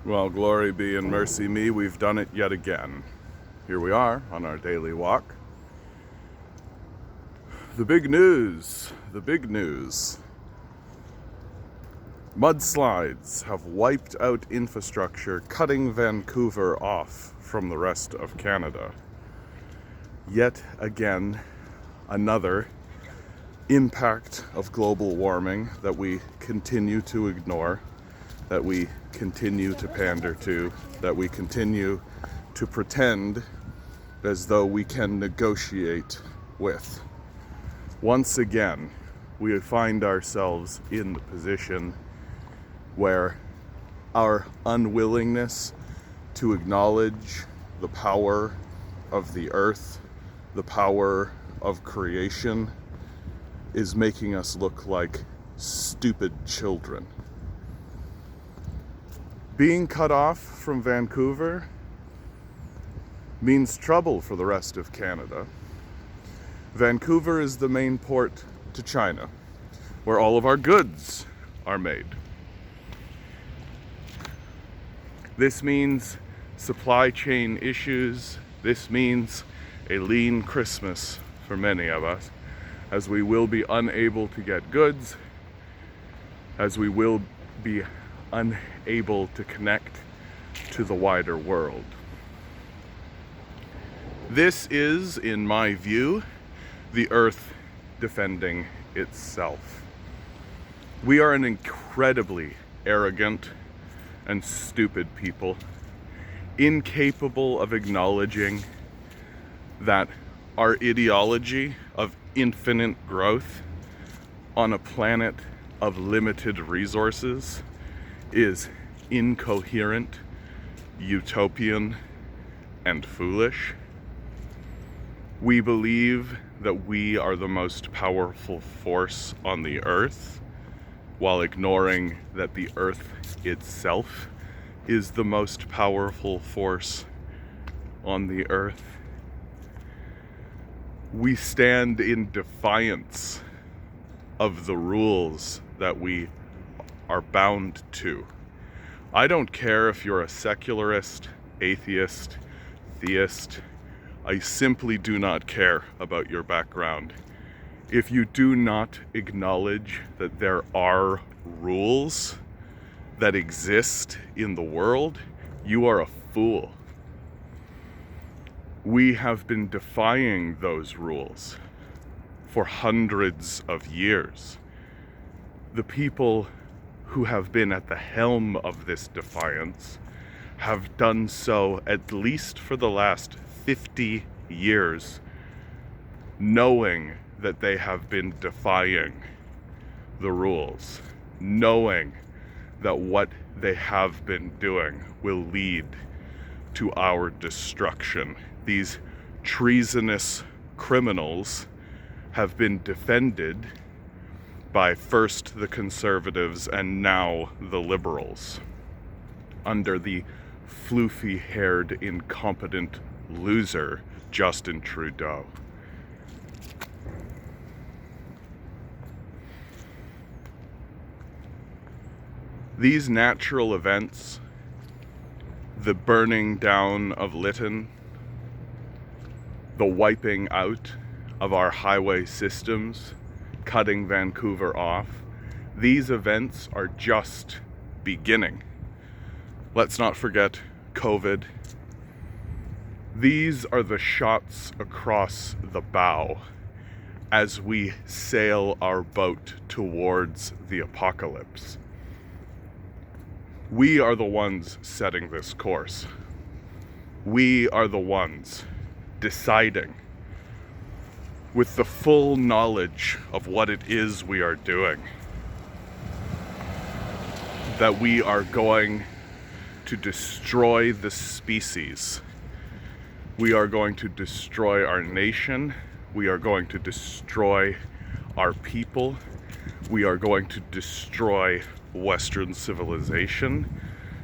Well, glory be and mercy me, we've done it yet again. Here we are on our daily walk. The big news. Mudslides have wiped out infrastructure, cutting Vancouver off from the rest of Canada. Yet again, another impact of global warming that we continue to ignore, that we continue to pander to, that we continue to pretend as though we can negotiate with. Once again, we find ourselves in the position where our unwillingness to acknowledge the power of the earth, the power of creation, is making us look like stupid children. Being cut off from Vancouver means trouble for the rest of Canada. Vancouver is the main port to China, where all of our goods are made. This means supply chain issues. This means a lean Christmas for many of us, as we will be unable to get goods, as we will be unable to connect to the wider world. This is, in my view, the earth defending itself. We are an incredibly arrogant and stupid people, incapable of acknowledging that our ideology of infinite growth on a planet of limited resources is incoherent, utopian, and foolish. We believe that we are the most powerful force on the earth, while ignoring that the earth itself is the most powerful force on the earth. We stand in defiance of the rules that we are bound to. I don't care if you're a secularist, atheist, theist. I simply do not care about your background. If you do not acknowledge that there are rules that exist in the world, you are a fool. We have been defying those rules for hundreds of years. The people who have been at the helm of this defiance have done so at least for the last 50 years, knowing that they have been defying the rules, knowing that what they have been doing will lead to our destruction. These treasonous criminals have been defended by first the Conservatives and now the Liberals, under the floofy-haired, incompetent loser Justin Trudeau. These natural events, the burning down of Lytton, the wiping out of our highway systems, cutting Vancouver off, these events are just beginning. Let's not forget COVID. These are the shots across the bow as we sail our boat towards the apocalypse. We are the ones setting this course. We are the ones deciding, with the full knowledge of what it is we are doing, that we are going to destroy the species. We are going to destroy our nation. We are going to destroy our people. We are going to destroy Western civilization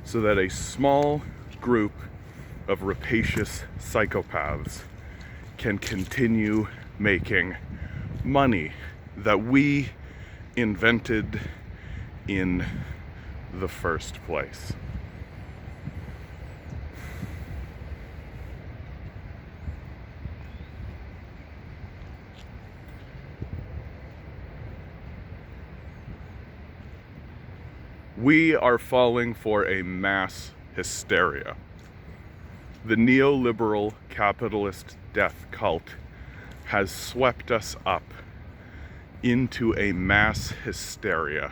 so that a small group of rapacious psychopaths can continue making money that we invented in the first place. We are falling for a mass hysteria. The neoliberal capitalist death cult has swept us up into a mass hysteria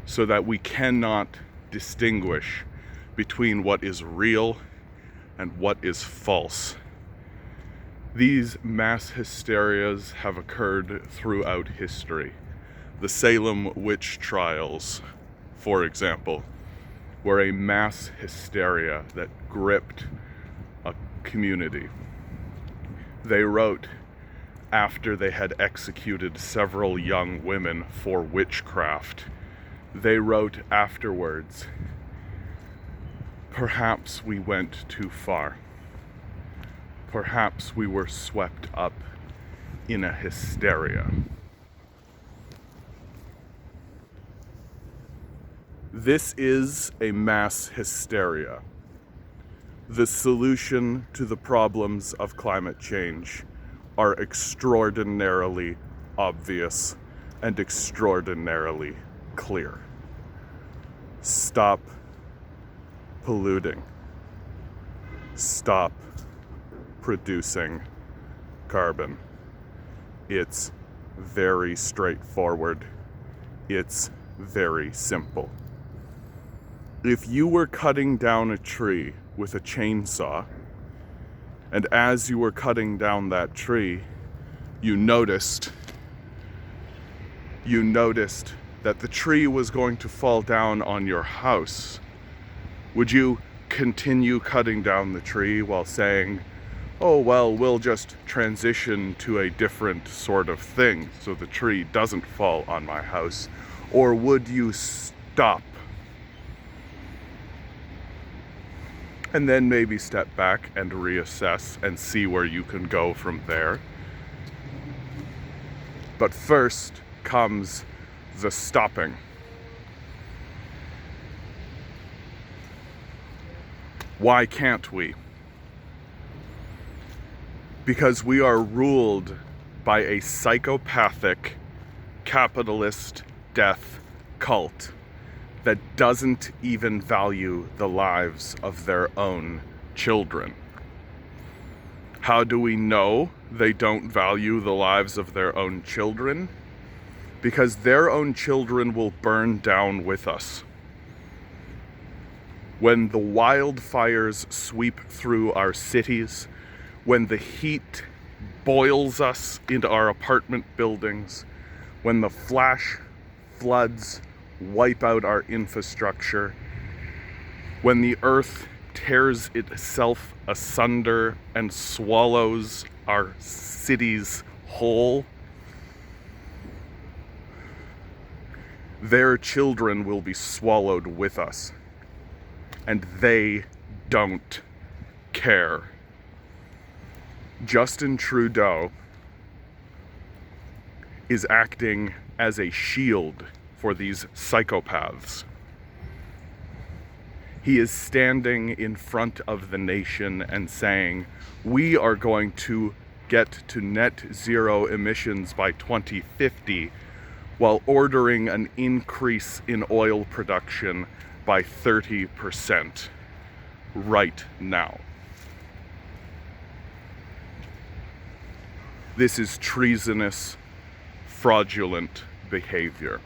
so that we cannot distinguish between what is real and what is false. These mass hysterias have occurred throughout history. The Salem witch trials, for example, were a mass hysteria that gripped a community. They wrote, after they had executed several young women for witchcraft, they wrote afterwards, "Perhaps we went too far. Perhaps we were swept up in a hysteria." This is a mass hysteria. The solution to the problems of climate change are extraordinarily obvious and extraordinarily clear. Stop polluting. Stop producing carbon. It's very straightforward. It's very simple. If you were cutting down a tree with a chainsaw, and as you were cutting down that tree, you noticed that the tree was going to fall down on your house, would you continue cutting down the tree while saying, "Oh, well, we'll just transition to a different sort of thing so the tree doesn't fall on my house"? Or would you stop and then maybe step back and reassess and see where you can go from there? But first comes the stopping. Why can't we? Because we are ruled by a psychopathic, capitalist death cult that doesn't even value the lives of their own children. How do we know they don't value the lives of their own children? Because their own children will burn down with us. When the wildfires sweep through our cities, when the heat boils us into our apartment buildings, when the flash floods wipe out our infrastructure, when the earth tears itself asunder and swallows our cities whole, their children will be swallowed with us, and they don't care. Justin Trudeau is acting as a shield for these psychopaths. He is standing in front of the nation and saying, we are going to get to net zero emissions by 2050, while ordering an increase in oil production by 30% right now. This is treasonous, fraudulent behavior.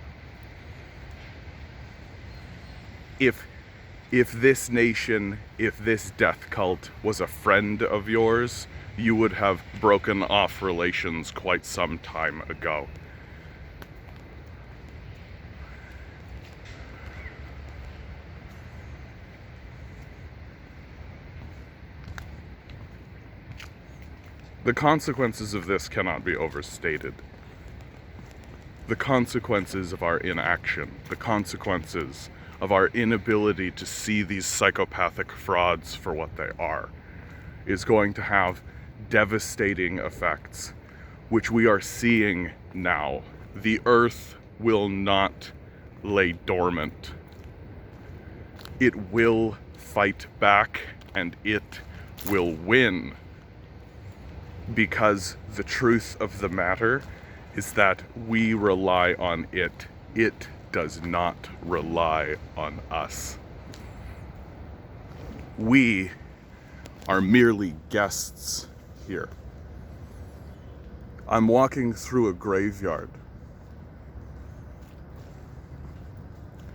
If this nation, if this death cult was a friend of yours, you would have broken off relations quite some time ago. The consequences of this cannot be overstated. The consequences of our inaction, the consequences of our inability to see these psychopathic frauds for what they are, is going to have devastating effects, which we are seeing now. The earth will not lay dormant. It will fight back, and it will win. Because the truth of the matter is that we rely on it. It does not rely on us. We are merely guests here. I'm walking through a graveyard.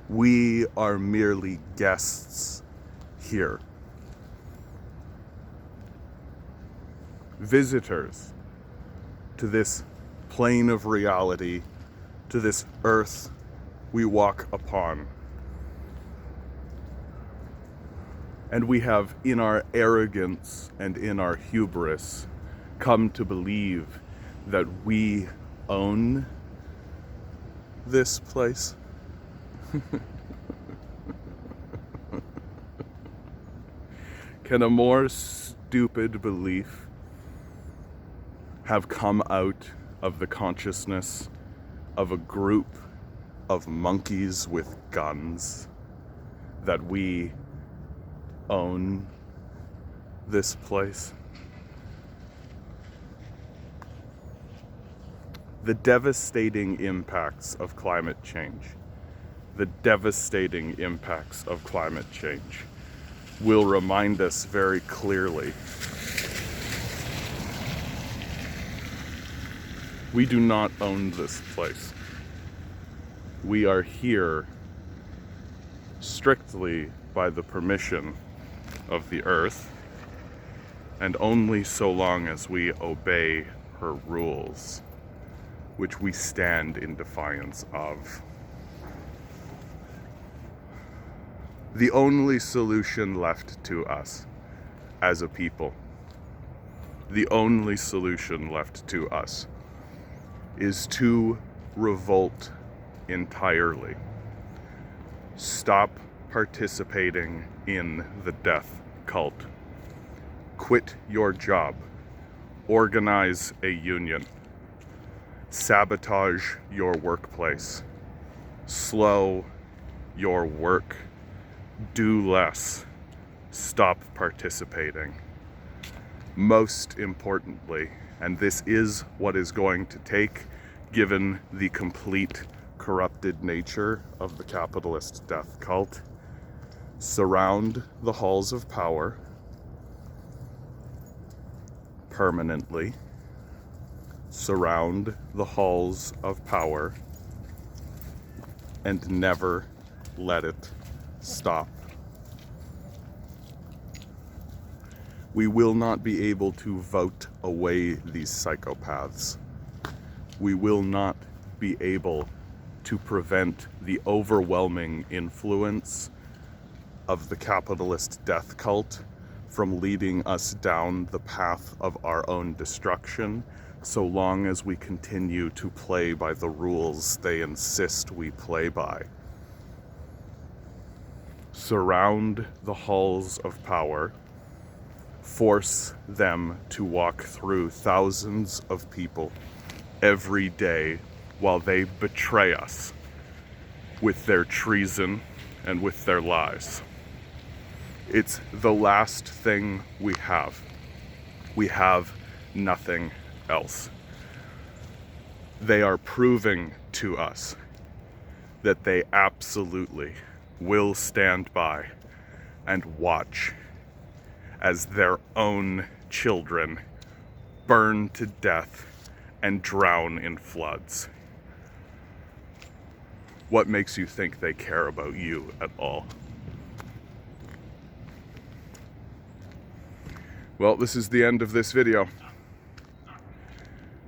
We are merely guests here. Visitors to this plane of reality, to this earth we walk upon. And we have, in our arrogance and in our hubris, come to believe that we own this place. Can a more stupid belief have come out of the consciousness of a group of monkeys with guns, that we own this place? The devastating impacts of climate change, the devastating impacts of climate change will remind us very clearly. We do not own this place. We are here strictly by the permission of the earth, and only so long as we obey her rules, which we stand in defiance of. The only solution left to us as a people, the only solution left to us is to revolt entirely. Stop participating in the death cult. Quit your job. Organize a union. Sabotage your workplace. Slow your work. Do less. Stop participating. Most importantly, and this is what is going to take, given the complete corrupted nature of the capitalist death cult, surround the halls of power permanently. Surround the halls of power and never let it stop. We will not be able to vote away these psychopaths. We will not be able to prevent the overwhelming influence of the capitalist death cult from leading us down the path of our own destruction, so long as we continue to play by the rules they insist we play by. Surround the halls of power. Force them to walk through thousands of people every day while they betray us with their treason and with their lies. It's the last thing we have. We have nothing else. They are proving to us that they absolutely will stand by and watch as their own children burn to death and drown in floods. What makes you think they care about you at all? Well, this is the end of this video.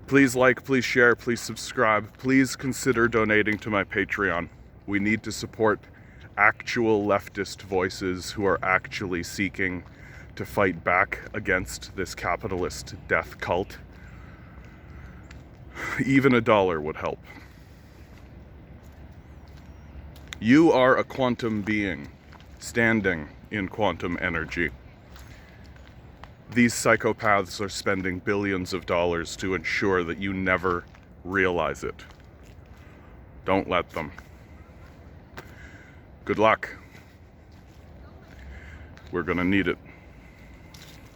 Please like, please share, please subscribe. Please consider donating to my Patreon. We need to support actual leftist voices who are actually seeking to fight back against this capitalist death cult. Even $1 would help. You are a quantum being standing in quantum energy. These psychopaths are spending billions of dollars to ensure that you never realize it. Don't let them. Good luck. We're gonna need it.